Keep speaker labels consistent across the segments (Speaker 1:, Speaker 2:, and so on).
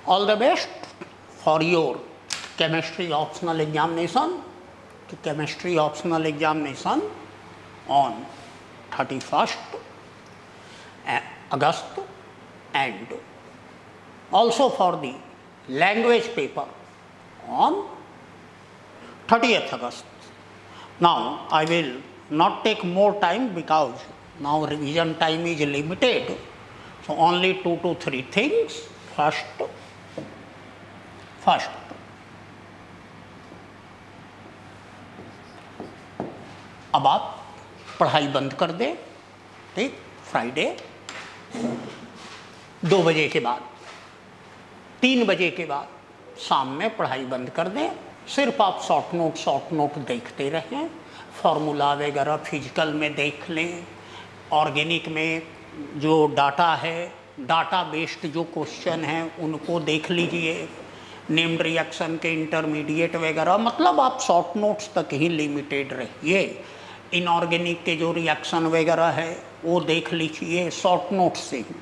Speaker 1: All the best for your chemistry optional examination. Chemistry optional examination on 31st August and also for the language paper on 30th August. Now I will not take more time because now revision time is limited. So only 2 to 3 things. First, अब आप पढ़ाई बंद कर दें, ठीक, Friday 2 बजे के बाद, 3 बजे के बाद शाम में पढ़ाई बंद कर दें। सिर्फ आप शॉर्ट नोट देखते रहें, फार्मूला वगैरह फिजिकल में देख लें, ऑर्गेनिक में जो डाटा है, डाटा बेस्ड जो क्वेश्चन हैं उनको देख लीजिए, नेम्ड रिएक्शन के इंटरमीडिएट वगैरह, मतलब आप शॉर्ट नोट्स तक ही लिमिटेड रहिए। इनऑर्गेनिक के जो रिएक्शन वगैरह है वो देख लीजिए शॉर्ट नोट्स से ही।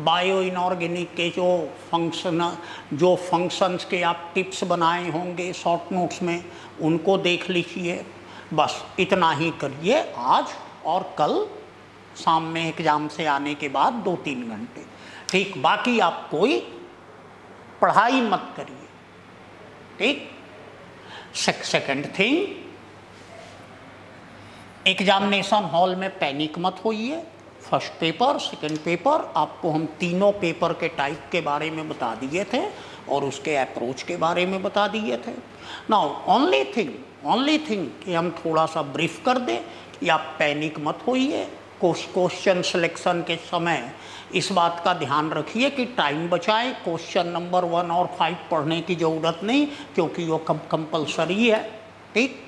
Speaker 1: बायो इनऑर्गेनिक के जो फंक्शंस के आप टिप्स बनाए होंगे शॉर्ट नोट्स में, उनको देख लीजिए। बस इतना ही करिए आज और कल शाम में एग्ज़ाम से आने के बाद 2-3 घंटे, ठीक। बाकी आप कोई पढ़ाई मत करिए, ठीक। सेकंड थिंग, एग्जामिनेशन हॉल में पैनिक मत होइए। फर्स्ट पेपर, सेकंड पेपर, आपको हम तीनों पेपर के टाइप के बारे में बता दिए थे और उसके अप्रोच के बारे में बता दिए थे। नाउ ओनली थिंग कि हम थोड़ा सा ब्रीफ कर दें कि आप पैनिक मत होइए। क्वेश्चन सिलेक्शन के समय इस बात का ध्यान रखिए कि टाइम बचाएं। क्वेश्चन नंबर 1 और 5 पढ़ने की ज़रूरत नहीं क्योंकि वो कंपल्सरी है, ठीक।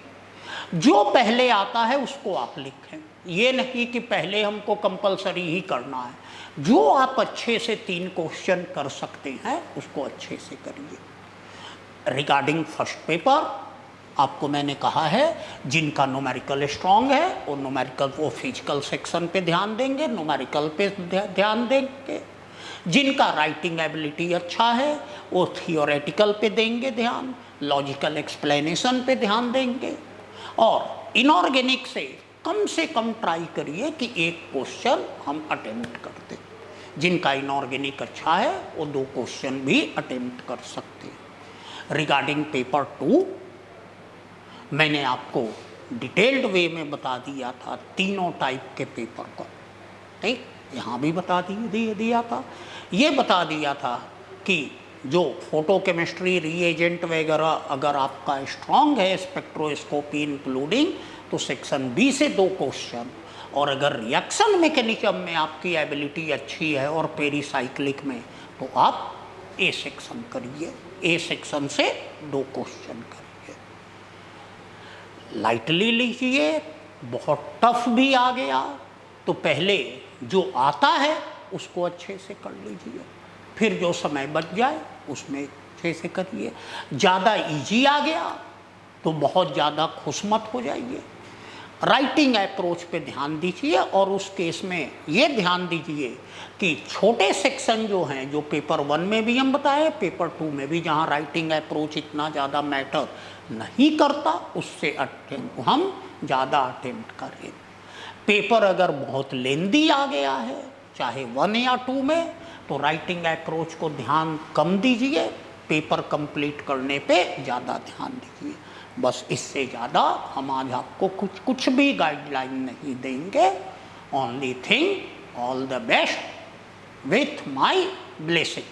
Speaker 1: जो पहले आता है उसको आप लिखें, ये नहीं कि पहले हमको कंपल्सरी ही करना है। जो आप अच्छे से 3 क्वेश्चन कर सकते हैं उसको अच्छे से करिए। रिगार्डिंग फर्स्ट पेपर, आपको मैंने कहा है जिनका न्यूमेरिकल स्ट्रांग है वो न्यूमेरिकल वो फिजिकल सेक्शन पे ध्यान देंगे, न्यूमेरिकल पे ध्यान देंगे। जिनका राइटिंग एबिलिटी अच्छा है वो थियोरेटिकल पे देंगे ध्यान, लॉजिकल एक्सप्लेनेशन पे ध्यान देंगे। और इनऑर्गेनिक से कम ट्राई करिए कि एक क्वेश्चन हम अटेम्प्ट करते। जिनका इनऑर्गेनिक अच्छा है वो 2 क्वेश्चन भी अटेम्प्ट कर सकते हैं। रिगार्डिंग पेपर 2 मैंने आपको डिटेल्ड वे में बता दिया था तीनों टाइप के पेपर को, ठीक। यहाँ भी बता दिया था। ये बता दिया था कि जो फोटोकेमिस्ट्री रिएजेंट वगैरह अगर आपका स्ट्रांग है, स्पेक्ट्रोस्कोपी इंक्लूडिंग, तो सेक्शन बी से 2 क्वेश्चन, और अगर रिएक्शन मैकेनिज्म में आपकी एबिलिटी अच्छी है और पेरीसाइक्लिक में तो आप ए सेक्शन करिए, ए सेक्शन से 2 क्वेश्चन करिए। लाइटली लीजिए, बहुत टफ भी आ गया तो पहले जो आता है उसको अच्छे से कर लीजिए, फिर जो समय बच जाए उसमें अच्छे से करिए। ज़्यादा इजी आ गया तो बहुत ज़्यादा खुश मत हो जाइए। राइटिंग अप्रोच पे ध्यान दीजिए और उस केस में ये ध्यान दीजिए कि छोटे सेक्शन जो हैं, जो पेपर 1 में भी हम बताए, पेपर 2 में भी, जहाँ राइटिंग अप्रोच इतना ज़्यादा मैटर नहीं करता, उससे हम ज़्यादा अटेम्प्ट करें। पेपर अगर बहुत लेंदी आ गया है चाहे 1 या 2 में, तो राइटिंग अप्रोच को ध्यान कम दीजिए, पेपर कंप्लीट करने पे ज़्यादा ध्यान दीजिए। बस इससे ज़्यादा हम आज आपको कुछ भी गाइडलाइन नहीं देंगे। Only thing, all the best with my blessing.